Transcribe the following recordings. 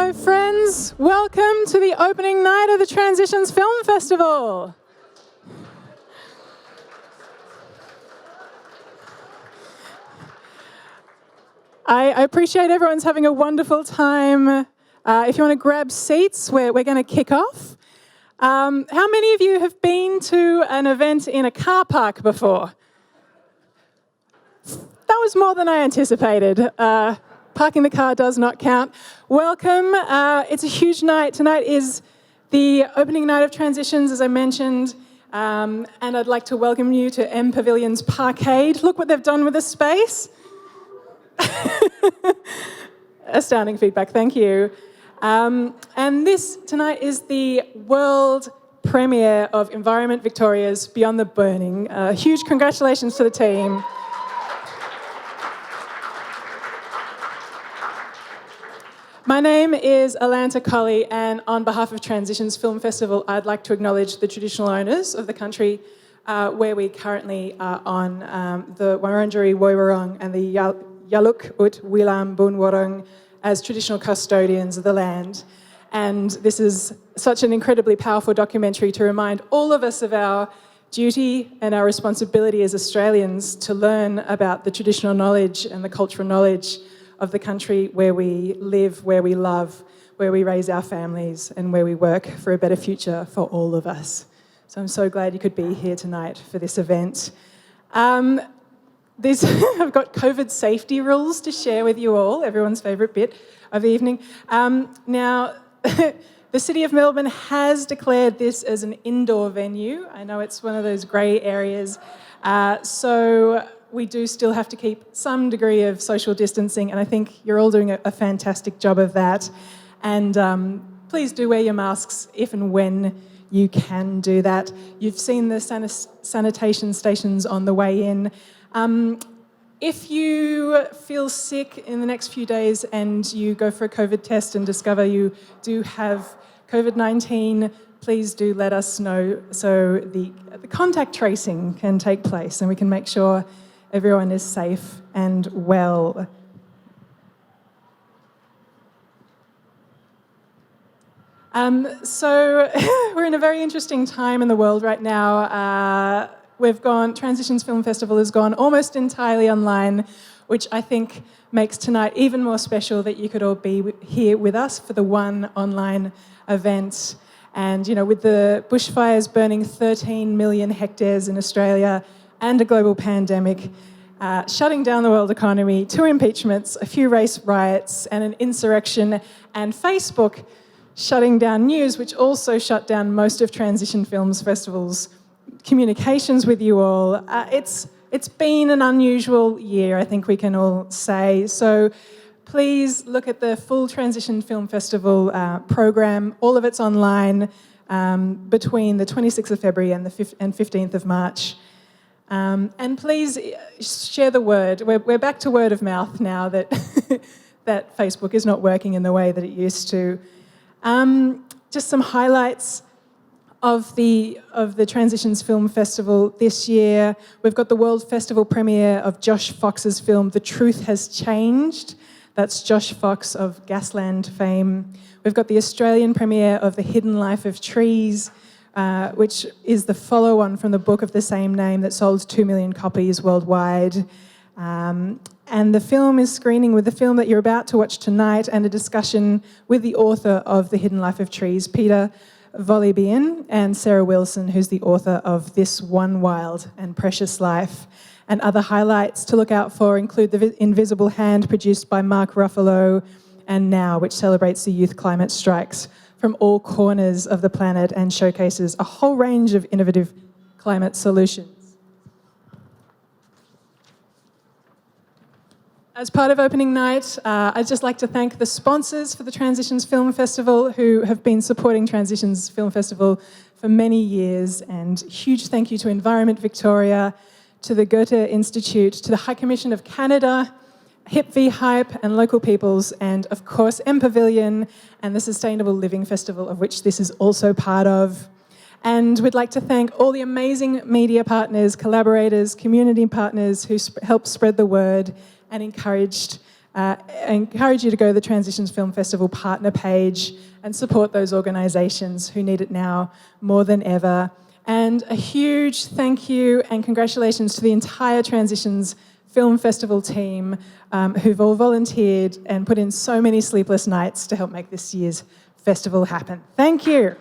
Hello friends, welcome to the opening night of the Transitions Film Festival. I appreciate everyone's having a wonderful time. If you want to grab seats, we're going to kick off. How many of you have been to an event in a car park before? That was more than I anticipated. Parking the car does not count. Welcome. It's a huge night. Tonight is the opening night of Transitions, as I mentioned, and I'd like to welcome you to M Pavilion's Parkade. Look what they've done with the space. Astounding feedback, thank you. And this tonight is the world premiere of Environment Victoria's Beyond the Burning. Huge congratulations to the team. My name is Alanta Colley, and on behalf of Transitions Film Festival, I'd like to acknowledge the traditional owners of the country where we currently are on, the Wurundjeri Woiwurrung and the Yaluk Ut Wilam Boonwurrung as traditional custodians of the land. And this is such an incredibly powerful documentary to remind all of us of our duty and our responsibility as Australians to learn about the traditional knowledge and the cultural knowledge of the country where we live, where we love, where we raise our families, and where we work for a better future for all of us. So I'm so glad you could be here tonight for this event. I've got COVID safety rules to share with you all, everyone's favourite bit of the evening. Now, the City of Melbourne has declared this as an indoor venue. I know it's one of those grey areas. So we do still have to keep some degree of social distancing, and I think you're all doing a fantastic job of that. And please do wear your masks if and when you can do that. You've seen the sanitation stations on the way in. If you feel sick in the next few days and you go for a COVID test and discover you do have COVID-19, please do let us know so the contact tracing can take place and we can make sure everyone is safe and well. So we're in a very interesting time in the world right now. Transitions Film Festival has gone almost entirely online, which I think makes tonight even more special that you could all be here with us for the one online event. And, you know, with the bushfires burning 13 million hectares in Australia and a global pandemic, shutting down the world economy, 2 impeachments, a few race riots and an insurrection, and Facebook shutting down news, which also shut down most of Transition Films Festival's communications with you all. It's been an unusual year, I think we can all say. So please look at the full Transition Film Festival program. All of it's online between the 26th of February and the 15th of March. And please share the word. We're back to word of mouth now that that Facebook is not working in the way that it used to. Just some highlights of the Transitions Film Festival this year. We've got the World Festival premiere of Josh Fox's film The Truth Has Changed. That's Josh Fox of Gasland fame. We've got the Australian premiere of The Hidden Life of Trees, which is the follow-on from the book of the same name that sold 2 million copies worldwide. And the film is screening with the film that you're about to watch tonight and a discussion with the author of The Hidden Life of Trees, Peter Wallabia, and Sarah Wilson, who's the author of This One Wild and Precious Life. And other highlights to look out for include The Invisible Hand, produced by Mark Ruffalo, and Now, which celebrates the youth climate strikes from all corners of the planet and showcases a whole range of innovative climate solutions. As part of opening night, I'd just like to thank the sponsors for the Transitions Film Festival who have been supporting Transitions Film Festival for many years, and huge thank you to Environment Victoria, to the Goethe Institute, to the High Commission of Canada, Hip v Hype and local peoples, and of course M Pavilion and the Sustainable Living Festival, of which this is also part of. And we'd like to thank all the amazing media partners, collaborators, community partners who helped spread the word and encouraged I encourage you to go to the Transitions Film Festival partner page and support those organisations who need it now more than ever. And a huge thank you and congratulations to the entire Transitions Film Festival team who've all volunteered and put in so many sleepless nights to help make this year's festival happen. Thank you.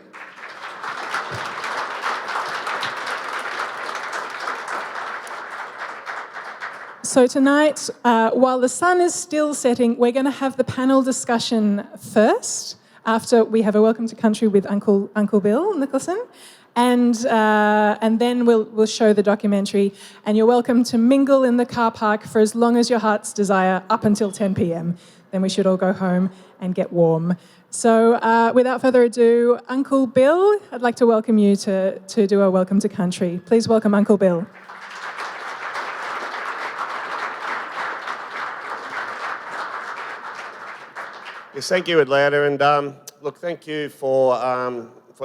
So tonight, while the sun is still setting, we're going to have the panel discussion first, after we have a Welcome to Country with Uncle Bill Nicholson, and then we'll show the documentary. And you're welcome to mingle in the car park for as long as your heart's desire, up until 10 p.m. Then we should all go home and get warm. So without further ado, Uncle Bill, I'd like to welcome you to do a Welcome to Country. Please welcome Uncle Bill. Yes, thank you, Atlanta, and look, thank you for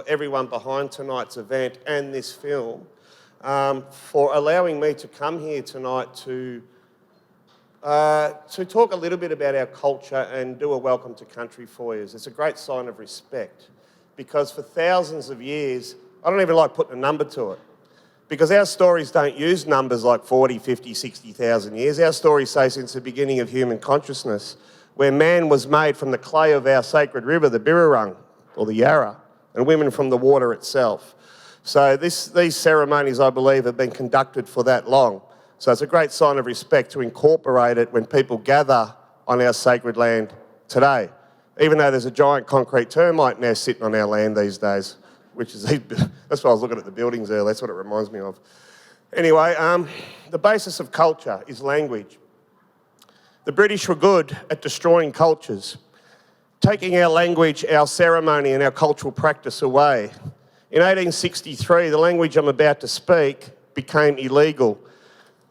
everyone behind tonight's event and this film for allowing me to come here tonight to talk a little bit about our culture and do a welcome to country for you. It's a great sign of respect because for thousands of years, I don't even like putting a number to it, because our stories don't use numbers like 40, 50, 60,000 years. Our stories say since the beginning of human consciousness, where man was made from the clay of our sacred river, the Birrarung, or the Yarra, and women from the water itself. So these ceremonies, I believe, have been conducted for that long. So it's a great sign of respect to incorporate it when people gather on our sacred land today, even though there's a giant concrete termite nest sitting on our land these days, which is, that's why I was looking at the buildings earlier, that's what it reminds me of. Anyway, the basis of culture is language. The British were good at destroying cultures, taking our language, our ceremony and our cultural practice away. In 1863, the language I'm about to speak became illegal.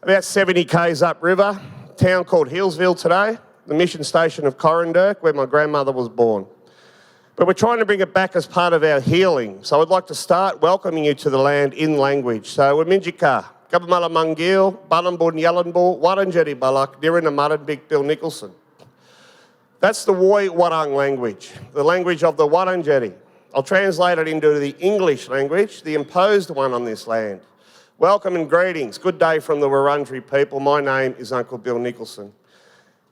About 70 k's upriver, a town called Hillsville today, the mission station of Corranderk, where my grandmother was born. But we're trying to bring it back as part of our healing. So I'd like to start welcoming you to the land in language. So Waminjika, Gabamala Mangil, Balambun Yalanbul, Waranjeri Balak, Nirina Mudden Big Bill Nicholson. That's the Woi Warang language, the language of the Waranjeri. I'll translate it into the English language, the imposed one on this land. Welcome and greetings. Good day from the Wurundjeri people. My name is Uncle Bill Nicholson.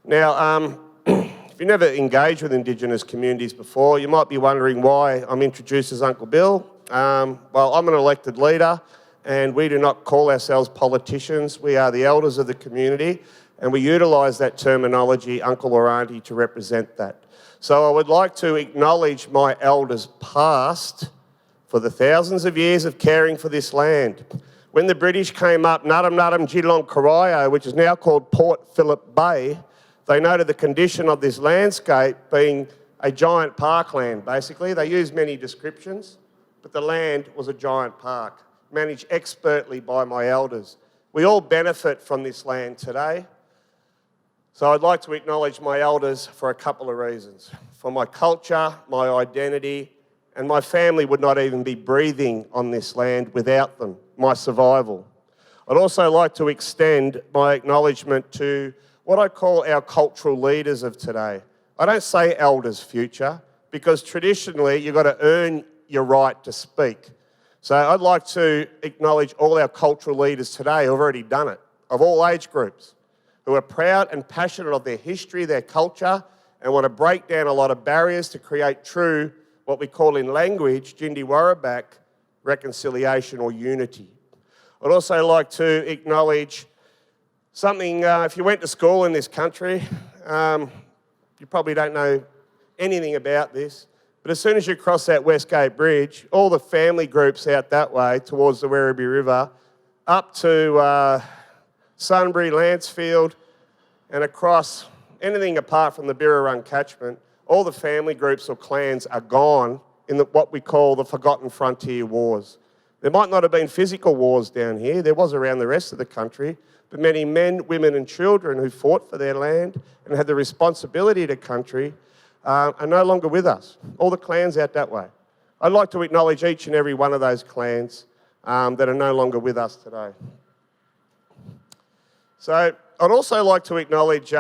Now, if you've never engaged with Indigenous communities before, you might be wondering why I'm introduced as Uncle Bill. Well, I'm an elected leader, and we do not call ourselves politicians. We are the elders of the community, and we utilise that terminology, uncle or auntie, to represent that. So I would like to acknowledge my elders past for the thousands of years of caring for this land. When the British came up, Naram Naram Geelong Corio, which is now called Port Phillip Bay, they noted the condition of this landscape being a giant parkland, basically. They used many descriptions, but the land was a giant park, managed expertly by my elders. We all benefit from this land today. So I'd like to acknowledge my elders for a couple of reasons. For my culture, my identity, and my family would not even be breathing on this land without them, my survival. I'd also like to extend my acknowledgement to what I call our cultural leaders of today. I don't say elders future, because traditionally you've got to earn your right to speak. So I'd like to acknowledge all our cultural leaders today who have already done it, of all age groups, who are proud and passionate of their history, their culture, and want to break down a lot of barriers to create true, what we call in language, Jindi Warabak, reconciliation or unity. I'd also like to acknowledge something, if you went to school in this country, you probably don't know anything about this, but as soon as you cross that Westgate Bridge, all the family groups out that way towards the Werribee River, up to Sunbury, Lancefield, and across anything apart from the Birrarung catchment, all the family groups or clans are gone in what we call the Forgotten Frontier Wars. There might not have been physical wars down here, there was around the rest of the country, but many men, women and children who fought for their land and had the responsibility to country are no longer with us. All the clans out that way. I'd like to acknowledge each and every one of those clans that are no longer with us today. So I'd also like to acknowledge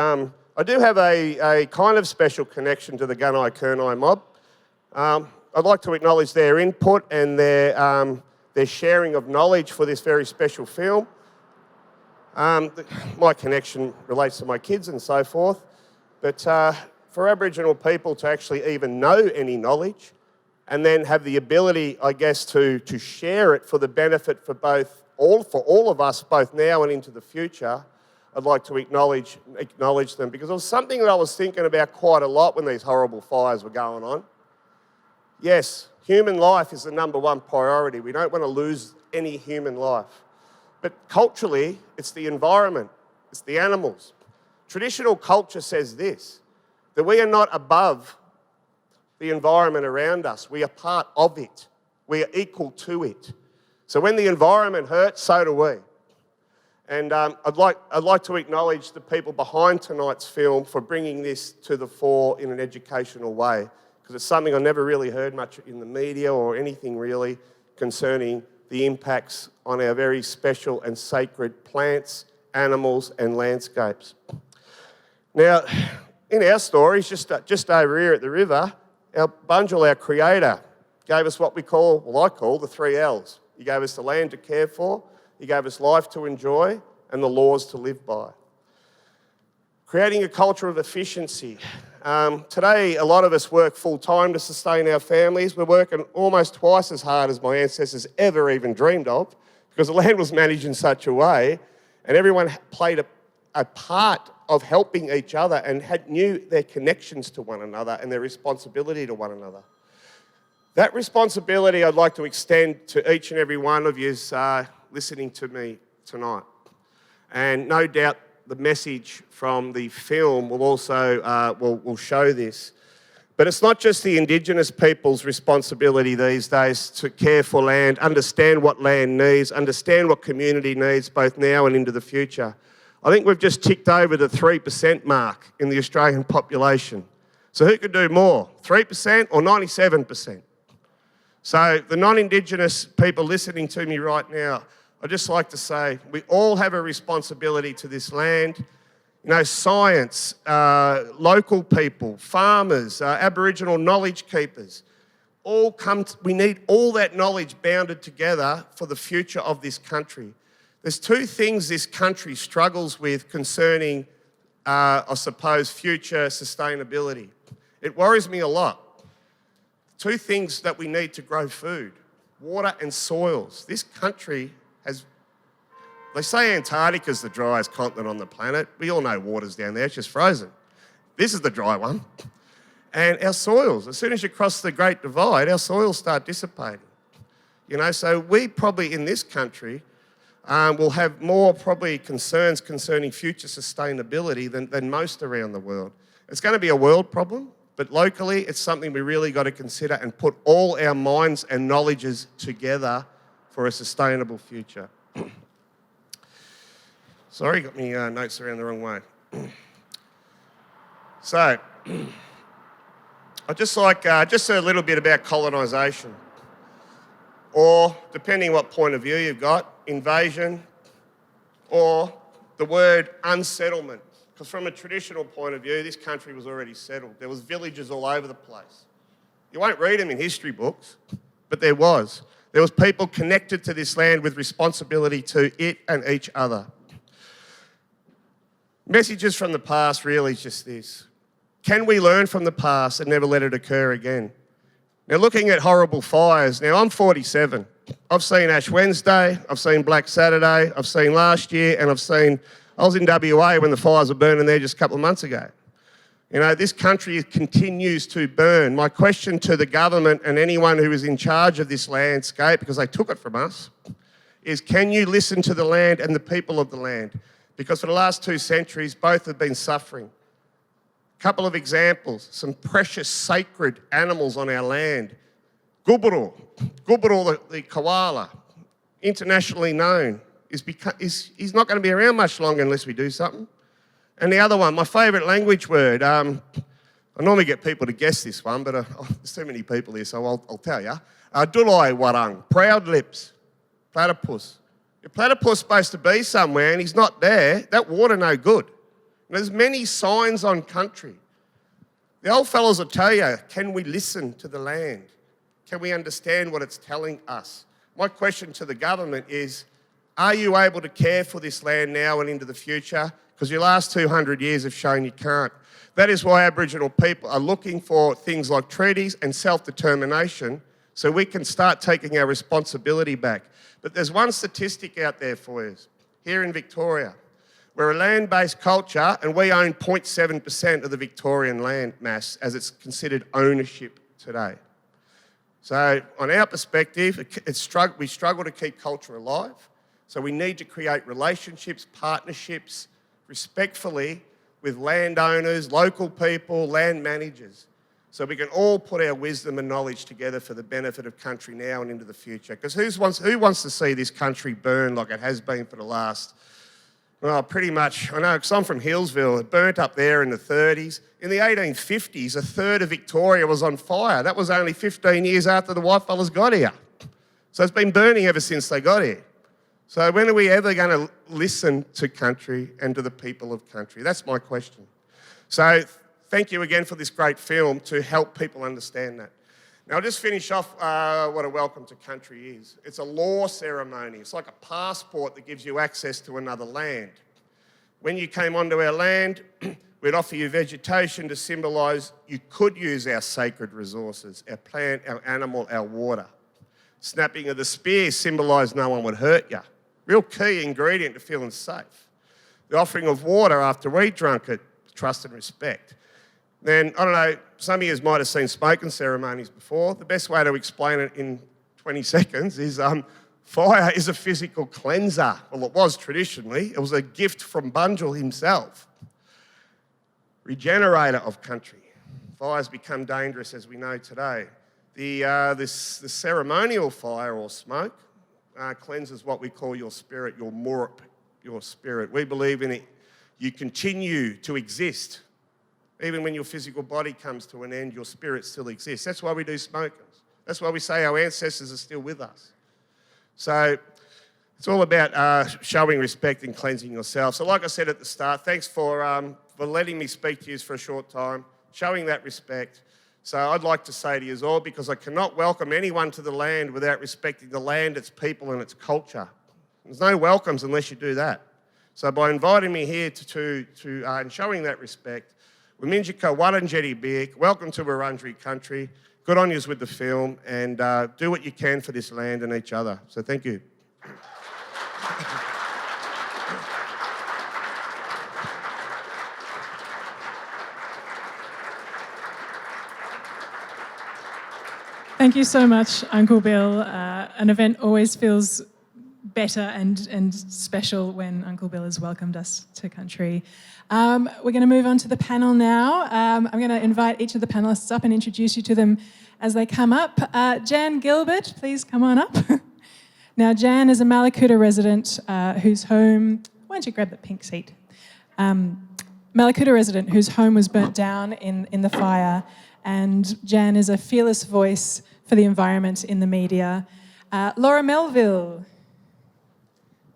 I do have a kind of special connection to the Gunai-Kurnai mob. I'd like to acknowledge their input and their sharing of knowledge for this very special film. My connection relates to my kids and so forth, but for Aboriginal people to actually even know any knowledge and then have the ability, I guess, to share it for the benefit for all of us, both now and into the future, I'd like to acknowledge them, because it was something that I was thinking about quite a lot when these horrible fires were going on. Yes, human life is the #1 priority. We don't want to lose any human life. But culturally, it's the environment, it's the animals. Traditional culture says this, that we are not above the environment around us. We are part of it. We are equal to it. So when the environment hurts, so do we. And I'd like to acknowledge the people behind tonight's film for bringing this to the fore in an educational way, because it's something I never really heard much in the media or anything really concerning the impacts on our very special and sacred plants, animals and landscapes. Now, in our stories, just over here at the river, our Bunjil, our creator, gave us what I call the 3 L's. He gave us the land to care for, he gave us life to enjoy, and the laws to live by. Creating a culture of efficiency. Today, a lot of us work full-time to sustain our families. We're working almost twice as hard as my ancestors ever even dreamed of, because the land was managed in such a way, and everyone played a part of helping each other and knew their connections to one another and their responsibility to one another. That responsibility I'd like to extend to each and every one of you listening to me tonight. And no doubt the message from the film will also will show this. But it's not just the Indigenous people's responsibility these days to care for land, understand what land needs, understand what community needs, both now and into the future. I think we've just ticked over the 3% mark in the Australian population. So who could do more, 3% or 97%? So the non-Indigenous people listening to me right now, I'd just like to say we all have a responsibility to this land. You know, science, local people, farmers, Aboriginal knowledge keepers, we need all that knowledge bounded together for the future of this country. There's 2 things this country struggles with concerning, I suppose, future sustainability. It worries me a lot. 2 things that we need to grow food, water and soils. This country they say Antarctica's the driest continent on the planet. We all know water's down there, it's just frozen. This is the dry one. And our soils, as soon as you cross the Great Divide, our soils start dissipating. You know, so we probably in this country will have more probably concerns concerning future sustainability than most around the world. It's going to be a world problem, but locally it's something we really got to consider and put all our minds and knowledges together for a sustainable future. Sorry, got me notes around the wrong way. So, I'd just like just a little bit about colonisation, or depending what point of view you've got, invasion, or the word unsettlement. Because from a traditional point of view, this country was already settled. There was villages all over the place. You won't read them in history books, but there was. There was people connected to this land with responsibility to it and each other. Messages from the past really is just this. Can we learn from the past and never let it occur again? Now, looking at horrible fires, now I'm 47. I've seen Ash Wednesday, I've seen Black Saturday, I've seen last year, and I was in WA when the fires were burning there just a couple of months ago. You know, this country continues to burn. My question to the government and anyone who is in charge of this landscape, because they took it from us, is can you listen to the land and the people of the land? Because for the last 2 centuries, both have been suffering. A couple of examples, some precious sacred animals on our land. Gilbert, the koala, internationally known, he's not going to be around much longer unless we do something. And the other one, my favourite language word, I normally get people to guess this one, but there's too many people here, so I'll tell you. Dulai warang, proud lips, platypus. Your platypus is supposed to be somewhere and he's not there. That water no good. And there's many signs on country. The old fellows will tell you, can we listen to the land? Can we understand what it's telling us? My question to the government is, are you able to care for this land now and into the future? Because your last 200 years have shown you can't. That is why Aboriginal people are looking for things like treaties and self-determination so we can start taking our responsibility back. But there's one statistic out there for you. Here in Victoria, we're a land-based culture and we own 0.7% of the Victorian land mass as it's considered ownership today. So on our perspective, we struggle to keep culture alive. So we need to create relationships, partnerships, respectfully with landowners, local people, land managers, so we can all put our wisdom and knowledge together for the benefit of country now and into the future. Because who wants to see this country burn like it has been for the last, well, pretty much, I know, because I'm from Hillsville, it burnt up there in the 30s. In the 1850s, a third of Victoria was on fire. That was only 15 years after the whitefellas got here. So it's been burning ever since they got here. So when are we ever going to listen to country and to the people of country? That's my question. So thank you again for this great film to help people understand that. Now I'll just finish off what a welcome to country is. It's a law ceremony. It's like a passport that gives you access to another land. When you came onto our land, we'd offer you vegetation to symbolise you could use our sacred resources, our plant, our animal, our water. Snapping of the spear symbolised no one would hurt you. Real key ingredient to feeling safe. The offering of water after we drunk it, trust and respect. Then, I don't know, some of you might have seen smoking ceremonies before. The best way to explain it in 20 seconds is fire is a physical cleanser. Well, it was traditionally. It was a gift from Bunjil himself. Regenerator of country. Fires become dangerous as we know today. The ceremonial fire or smoke cleanses what we call your spirit, your murup, your spirit. We believe in it. You continue to exist. Even when your physical body comes to an end, your spirit still exists. That's why we do smokers. That's why we say our ancestors are still with us. So it's all about showing respect and cleansing yourself. So like I said at the start, thanks for letting me speak to you for a short time, showing that respect. So I'd like to say to you all, because I cannot welcome anyone to the land without respecting the land, its people and its culture. There's no welcomes unless you do that. So by inviting me here and showing that respect, Wiminjika Waranjeti Biik, welcome to Wurundjeri country. Good on yous with the film and do what you can for this land and each other. So thank you. Thank you so much, Uncle Bill. An event always feels better and special when Uncle Bill has welcomed us to country. We're going to move on to the panel now. I'm going to invite each of the panellists up and introduce you to them as they come up. Jan Gilbert, please come on up. Now, Jan is a Malakuta resident whose home... Why don't you grab the pink seat? Malakuta resident whose home was burnt down in the fire, and Jan is a fearless voice for the environment in the media. Laura Melville.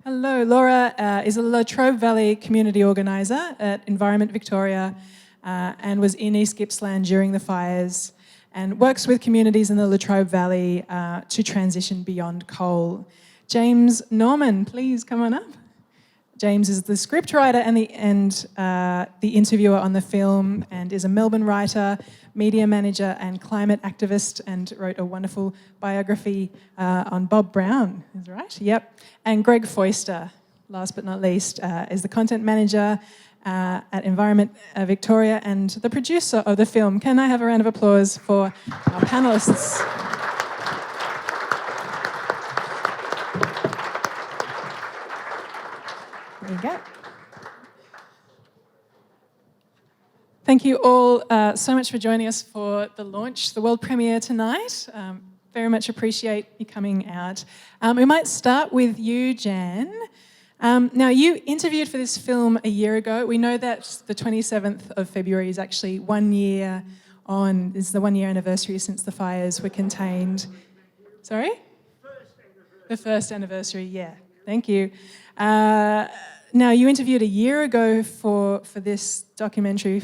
Hello, Laura is a Latrobe Valley community organiser at Environment Victoria and was in East Gippsland during the fires and works with communities in the Latrobe Valley to transition beyond coal. James Norman, please come on up. James is the scriptwriter and the interviewer on the film and is a Melbourne writer, media manager and climate activist, and wrote a wonderful biography on Bob Brown, is right? Yep. And Greg Foister, last but not least, is the content manager at Environment Victoria and the producer of the film. Can I have a round of applause for our panellists? There you go. Thank you all so much for joining us for the launch, the world premiere tonight. Very much appreciate you coming out. We might start with you, Jan. Now, you interviewed for this film a year ago. We know that the 27th of February is actually 1 year on. It's the 1 year anniversary since the fires were contained. Sorry? The first anniversary, yeah. Thank you. Now, you interviewed a year ago for this documentary.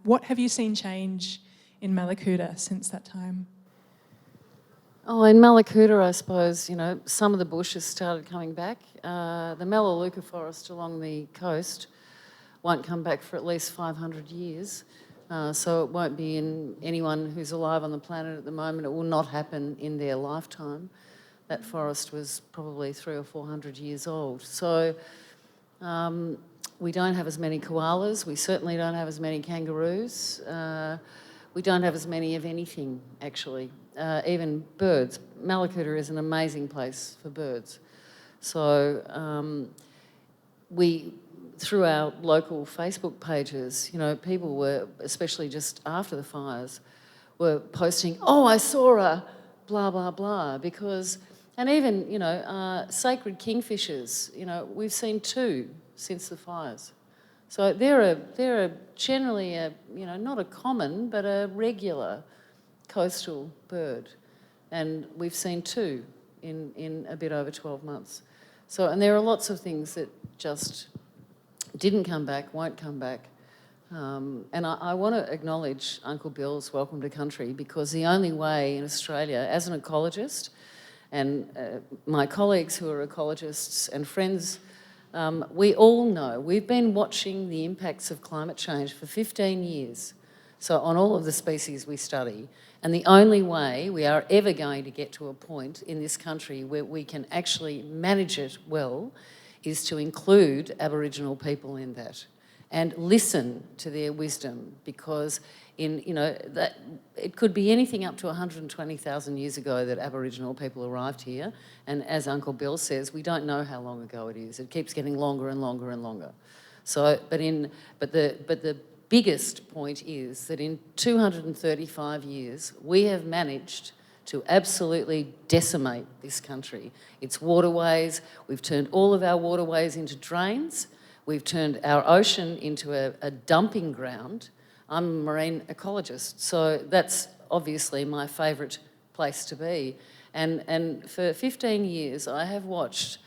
What have you seen change in Mallacoota since that time? Oh, in Mallacoota, I suppose, some of the bush has started coming back. The Melaleuca forest along the coast won't come back for at least 500 years. So it won't be in anyone who's alive on the planet at the moment. It will not happen in their lifetime. That forest was probably 300 or 400 years old. So we don't have as many koalas. We certainly don't have as many kangaroos. We don't have as many of anything, actually. Even birds. Mallacoota is an amazing place for birds. So through our local Facebook pages, people were, especially just after the fires, were posting, "Oh, I saw a blah, blah, blah," because, and even, sacred kingfishers, we've seen 2 since the fires. So they're generally not a common, but a regular coastal bird. And we've seen 2 in a bit over 12 months. So, and there are lots of things that just didn't come back, won't come back. And I want to acknowledge Uncle Bill's Welcome to Country, because the only way in Australia, as an ecologist, and my colleagues who are ecologists and friends, we all know, we've been watching the impacts of climate change for 15 years, so on all of the species we study, and the only way we are ever going to get to a point in this country where we can actually manage it well is to include Aboriginal people in that and listen to their wisdom, because that it could be anything up to 120,000 years ago that Aboriginal people arrived here, and as Uncle Bill says, we don't know how long ago it is. It keeps getting longer and longer and longer. So, but the biggest point is that in 235 years, we have managed to absolutely decimate this country. Its waterways, we've turned all of our waterways into drains, we've turned our ocean into a dumping ground. I'm a marine ecologist, so that's obviously my favourite place to be. And for 15 years, I have watched,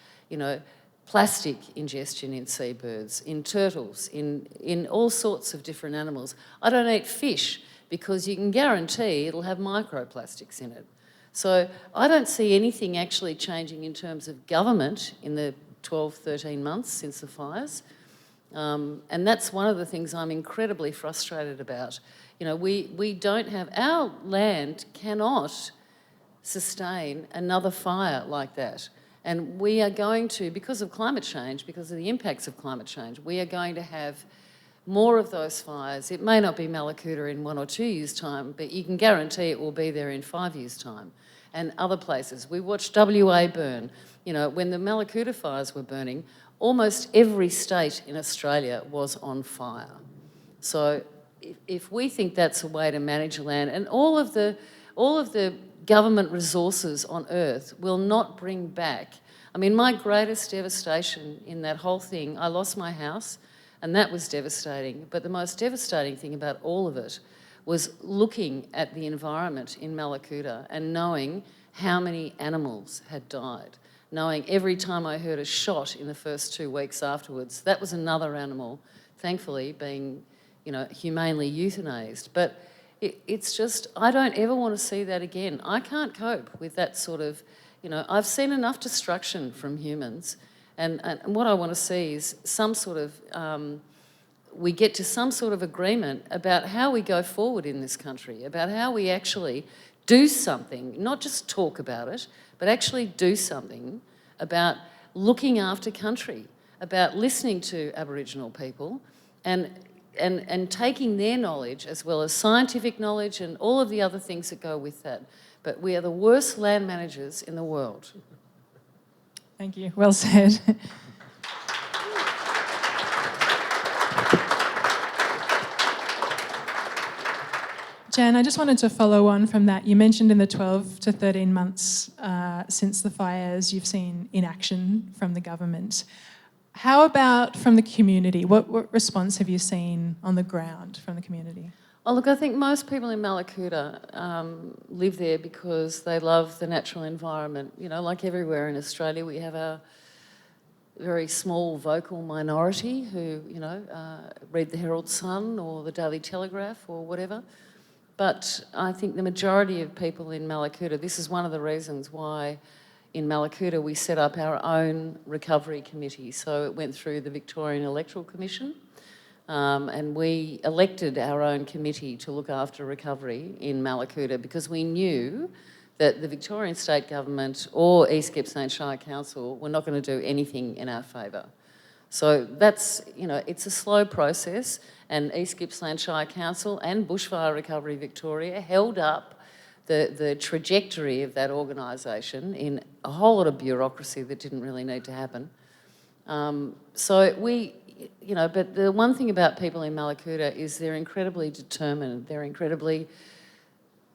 plastic ingestion in seabirds, in turtles, in all sorts of different animals. I don't eat fish because you can guarantee it'll have microplastics in it. So I don't see anything actually changing in terms of government in the 12, 13 months since the fires. And that's one of the things I'm incredibly frustrated about. We don't have, our land cannot sustain another fire like that. And we are going to, because of climate change, because of the impacts of climate change, we are going to have more of those fires. It may not be Mallacoota in 1 or 2 years' time, but you can guarantee it will be there in 5 years' time. And other places. We watched WA burn. When the Mallacoota fires were burning, almost every state in Australia was on fire. So if we think that's a way to manage land, and all of the government resources on earth will not bring back. I mean, my greatest devastation in that whole thing, I lost my house, and that was devastating. But the most devastating thing about all of it was looking at the environment in Mallacoota and knowing how many animals had died. Knowing every time I heard a shot in the first 2 weeks afterwards, that was another animal, thankfully, being, humanely euthanised. But it's just, I don't ever want to see that again. I can't cope with that sort of, I've seen enough destruction from humans, and what I want to see is some sort of, we get to some sort of agreement about how we go forward in this country, about how we actually do something, not just talk about it, but actually do something about looking after country, about listening to Aboriginal people and taking their knowledge as well as scientific knowledge and all of the other things that go with that. But we are the worst land managers in the world. Thank you. Well said. Jan, I just wanted to follow on from that. You mentioned in the 12 to 13 months since the fires, you've seen inaction from the government. How about from the community? What response have you seen on the ground from the community? Oh, look, I think most people in Mallacoota live there because they love the natural environment. Like everywhere in Australia, we have our very small vocal minority who, read the Herald Sun or the Daily Telegraph or whatever. But I think the majority of people in Mallacoota, this is one of the reasons why in Mallacoota we set up our own recovery committee. So it went through the Victorian Electoral Commission, and we elected our own committee to look after recovery in Mallacoota because we knew that the Victorian State Government or East Gippsland Shire Council were not going to do anything in our favour. So that's, it's a slow process, and East Gippsland Shire Council and Bushfire Recovery Victoria held up the trajectory of that organisation in a whole lot of bureaucracy that didn't really need to happen. But the one thing about people in Mallacoota is they're incredibly determined, they're incredibly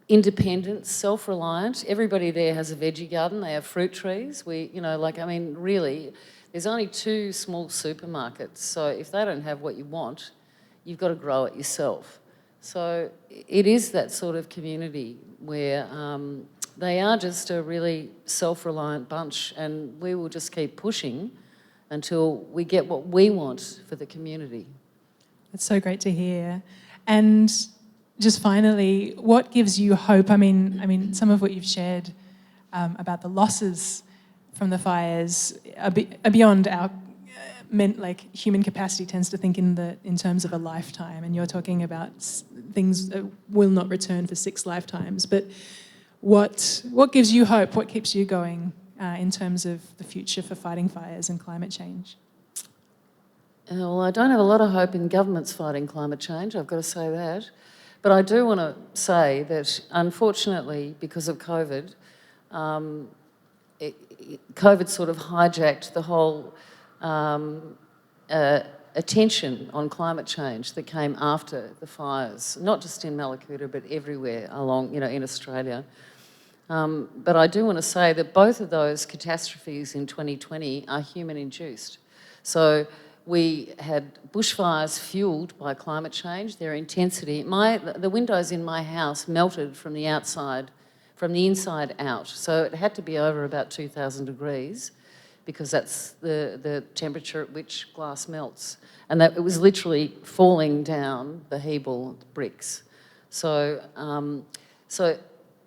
independent, self-reliant. Everybody there has a veggie garden, they have fruit trees. Really, there's only 2 small supermarkets, so if they don't have what you want, you've got to grow it yourself. So it is that sort of community where they are just a really self-reliant bunch, and we will just keep pushing until we get what we want for the community. That's so great to hear. And just finally, what gives you hope? I mean, some of what you've shared about the losses from the fires are beyond our human capacity tends to think in terms of a lifetime, and you're talking about things that will not return for 6 lifetimes. But what gives you hope? What keeps you going in terms of the future for fighting fires and climate change? Well, I don't have a lot of hope in governments fighting climate change, I've got to say that. But I do want to say that, unfortunately, because of COVID, COVID sort of hijacked the whole attention on climate change that came after the fires, not just in Mallacoota but everywhere along, in Australia. But I do want to say that both of those catastrophes in 2020 are human-induced. So we had bushfires fuelled by climate change, their intensity. The windows in my house melted from the outside, from the inside out. So it had to be over about 2,000 degrees because that's the temperature at which glass melts. And that it was literally falling down the Hebel bricks. So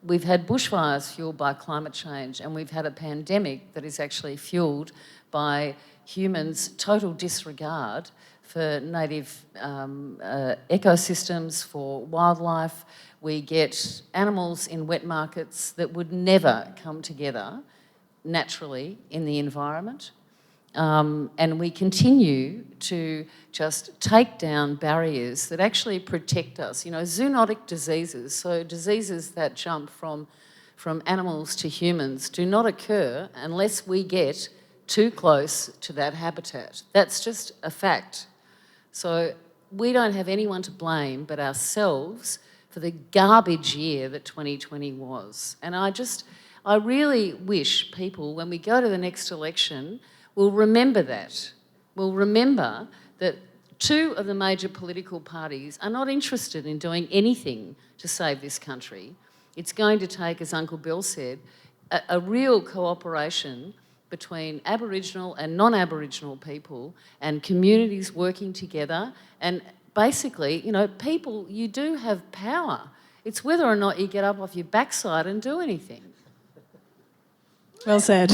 we've had bushfires fuelled by climate change, and we've had a pandemic that is actually fuelled by humans' total disregard for native ecosystems, for wildlife. We get animals in wet markets that would never come together naturally in the environment. And we continue to just take down barriers that actually protect us. Zoonotic diseases, so diseases that jump from animals to humans, do not occur unless we get too close to that habitat. That's just a fact. So we don't have anyone to blame but ourselves for the garbage year that 2020 was. And I really wish people, when we go to the next election, will remember that. Will remember that 2 of the major political parties are not interested in doing anything to save this country. It's going to take, as Uncle Bill said, a real cooperation between Aboriginal and non-Aboriginal people and communities working together. And basically, people, you do have power. It's whether or not you get up off your backside and do anything. Well said.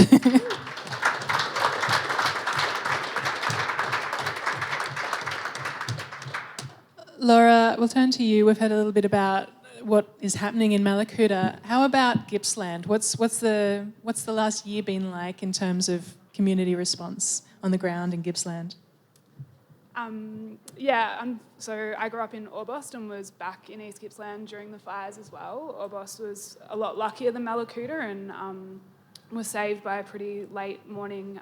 Laura, we'll turn to you. We've heard a little bit about what is happening in Mallacoota. How about Gippsland? What's the last year been like in terms of community response on the ground in Gippsland? So I grew up in Orbost and was back in East Gippsland during the fires as well. Orbost was a lot luckier than Mallacoota and was saved by a pretty late morning,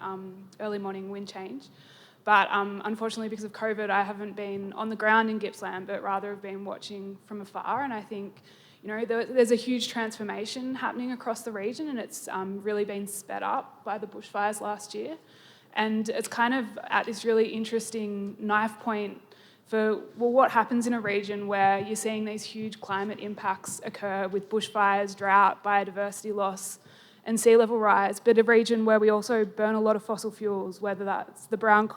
early morning wind change. But unfortunately, because of COVID, I haven't been on the ground in Gippsland, but rather have been watching from afar. And I think, there's a huge transformation happening across the region, and it's really been sped up by the bushfires last year. And it's kind of at this really interesting knife point for, what happens in a region where you're seeing these huge climate impacts occur with bushfires, drought, biodiversity loss, and sea level rise, but a region where we also burn a lot of fossil fuels, whether that's the brown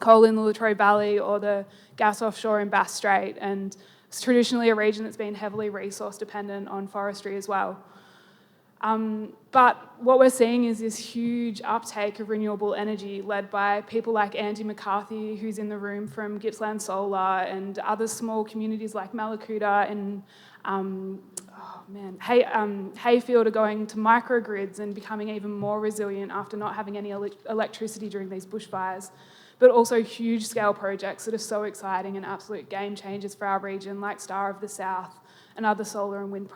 coal in the Latrobe Valley or the gas offshore in Bass Strait. And it's traditionally a region that's been heavily resource dependent on forestry as well. But what we're seeing is this huge uptake of renewable energy led by people like Andy McCarthy, who's in the room, from Gippsland Solar, and other small communities like Malakuta and Hayfield are going to microgrids and becoming even more resilient after not having any electricity during these bushfires. But also huge-scale projects that are so exciting and absolute game changers for our region, like Star of the South and other solar and wind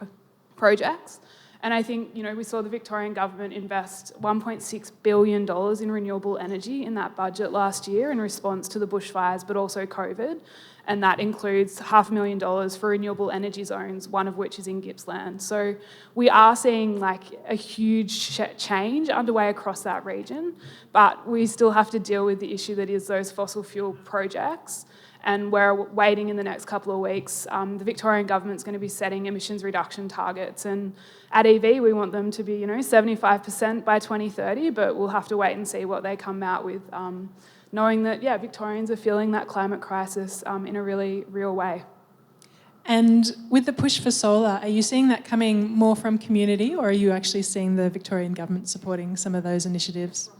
projects. And I think, we saw the Victorian government invest $1.6 billion in renewable energy in that budget last year in response to the bushfires, but also COVID. And that includes $500,000 for renewable energy zones, one of which is in Gippsland. So we are seeing a huge change underway across that region, but we still have to deal with the issue that is those fossil fuel projects. And we're waiting in the next couple of weeks. The Victorian government's going to be setting emissions reduction targets. And at EV, we want them to be, 75% by 2030, but we'll have to wait and see what they come out with, knowing that, Victorians are feeling that climate crisis in a really real way. And with the push for solar, are you seeing that coming more from community, or are you actually seeing the Victorian government supporting some of those initiatives?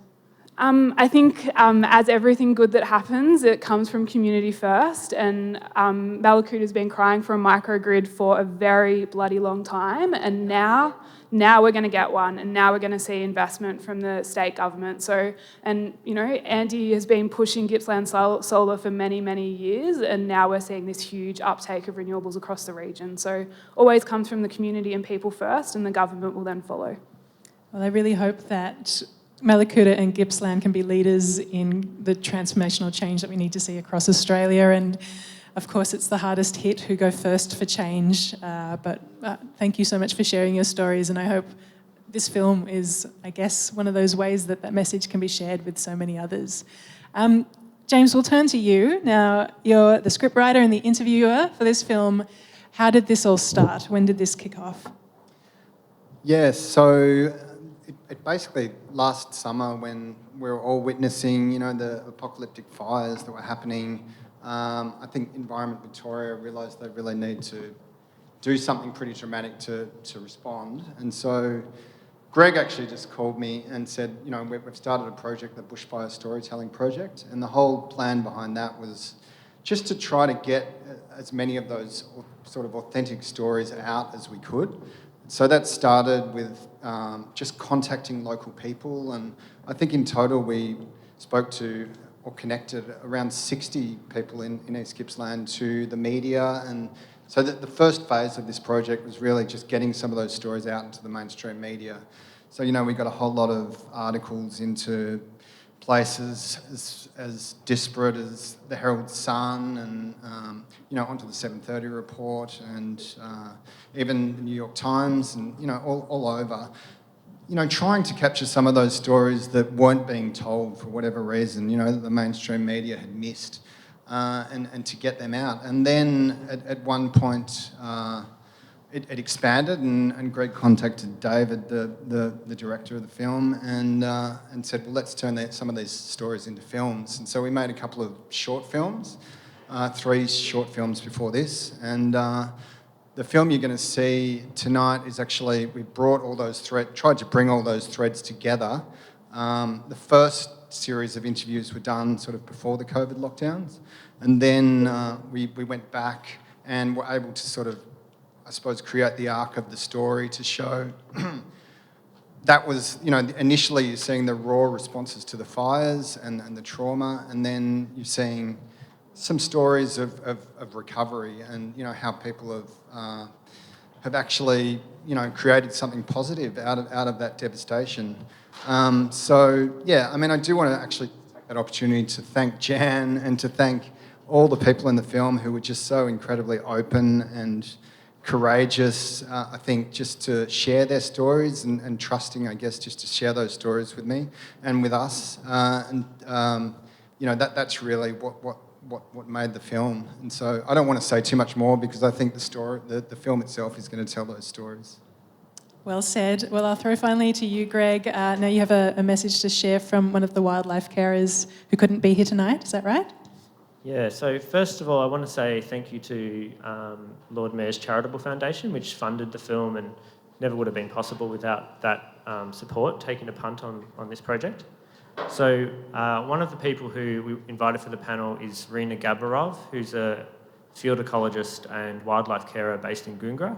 I think as everything good that happens, it comes from community first, and Malakuta's been crying for a microgrid for a very bloody long time, and now we're going to get one, and now we're going to see investment from the state government. So, and Andy has been pushing Gippsland Solar for many, many years, and now we're seeing this huge uptake of renewables across the region. So always comes from the community and people first, and the government will then follow. Well, I really hope that Malakuta and Gippsland can be leaders in the transformational change that we need to see across Australia. And of course, it's the hardest hit who go first for change. But thank you so much for sharing your stories. And I hope this film is, one of those ways that message can be shared with so many others. James, we'll turn to you. Now, you're the scriptwriter and the interviewer for this film. How did this all start? When did this kick off? Yes, so it basically last summer, when we were all witnessing, the apocalyptic fires that were happening, I think Environment Victoria realised they really need to do something pretty dramatic to respond. And so Greg actually just called me and said, we've started a project, the Bushfire Storytelling Project, and the whole plan behind that was just to try to get as many of those sort of authentic stories out as we could. So that started with just contacting local people, and I think in total we spoke to or connected around 60 people in East Gippsland to the media. And so that the first phase of this project was really just getting some of those stories out into the mainstream media. So, we got a whole lot of articles into places as disparate as the Herald Sun and, onto the 7:30 report and even the New York Times and, all over, trying to capture some of those stories that weren't being told for whatever reason, that the mainstream media had missed and to get them out. And then at one point, it expanded, and Greg contacted David, the director of the film, and said, well, let's turn some of these stories into films. And so we made a couple of short films, 3 short films before this. And the film you're going to see tonight is actually, we brought all those tried to bring all those threads together. The first series of interviews were done sort of before the COVID lockdowns. And then we went back and were able to sort of, I suppose, create the arc of the story to show that was, initially you're seeing the raw responses to the fires and the trauma, and then you're seeing some stories of recovery and, how people have actually, created something positive out of that devastation. So, yeah, I do want to actually take that opportunity to thank Jan and to thank all the people in the film who were just so incredibly open and courageous, I think, just to share their stories and trusting, I guess, just to share those stories with me and with us. That's really what made the film. And so I don't want to say too much more because I think the film itself is going to tell those stories. Well said. Well, I'll throw finally to you, Greg. Now you have a message to share from one of the wildlife carers who couldn't be here tonight. Is that right? Yeah, so first of all, I want to say thank you to Lord Mayor's Charitable Foundation, which funded the film and never would have been possible without that support, taking a punt on this project. So one of the people who we invited for the panel is Rina Gabarov, who's a field ecologist and wildlife carer based in Goongerah.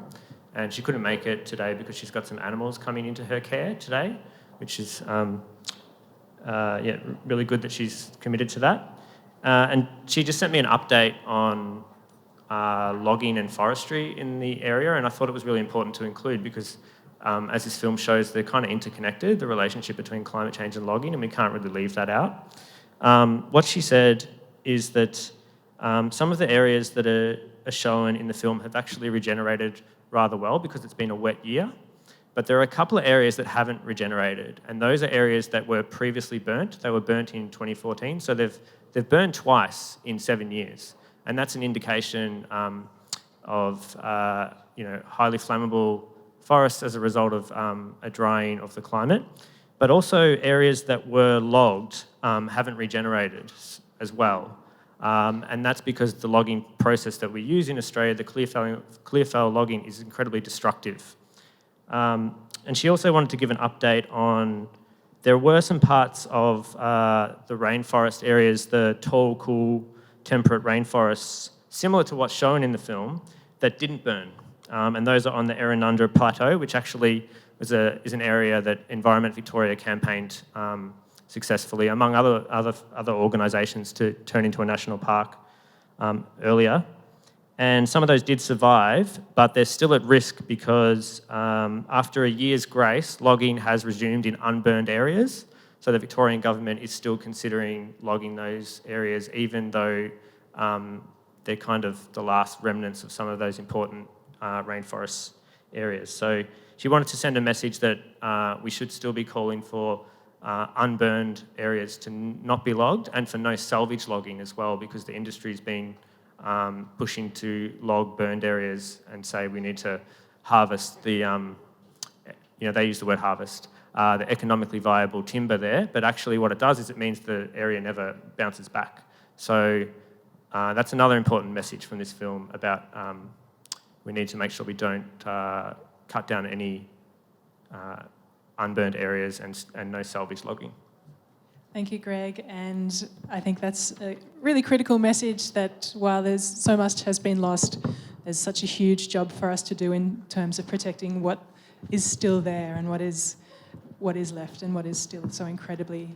And she couldn't make it today because she's got some animals coming into her care today, which is really good that she's committed to that. And she just sent me an update on logging and forestry in the area, and I thought it was really important to include because as this film shows, they're kind of interconnected, the relationship between climate change and logging, and we can't really leave that out. What she said is that some of the areas that are shown in the film have actually regenerated rather well because it's been a wet year, but there are a couple of areas that haven't regenerated, and those are areas that were previously burnt. They were burnt in 2014, so they've burned twice in 7 years, and that's an indication of highly flammable forests as a result of a drying of the climate. But also areas that were logged haven't regenerated as well. And that's because the logging process that we use in Australia, the clear fell logging, is incredibly destructive. And she also wanted to give an update on, there were some parts of the rainforest areas, the tall, cool, temperate rainforests, similar to what's shown in the film, that didn't burn. And those are on the Errinundra Plateau, which actually is an area that Environment Victoria campaigned successfully, among other organisations, to turn into a national park earlier. And some of those did survive, but they're still at risk because after a year's grace, logging has resumed in unburned areas. So the Victorian government is still considering logging those areas, even though they're kind of the last remnants of some of those important rainforest areas. So she wanted to send a message that we should still be calling for unburned areas to not be logged, and for no salvage logging as well, because the industry's been pushing to log burned areas and say we need to harvest the, they use the word harvest, the economically viable timber there, but actually what it does is it means the area never bounces back. So that's another important message from this film about we need to make sure we don't cut down any unburned areas and no salvage logging. Thank you, Greg. And I think that's a really critical message that while there's so much has been lost, there's such a huge job for us to do in terms of protecting what is still there and what is left and what is still so incredibly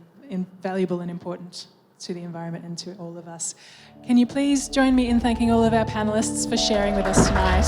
valuable and important to the environment and to all of us. Can you please join me in thanking all of our panellists for sharing with us tonight?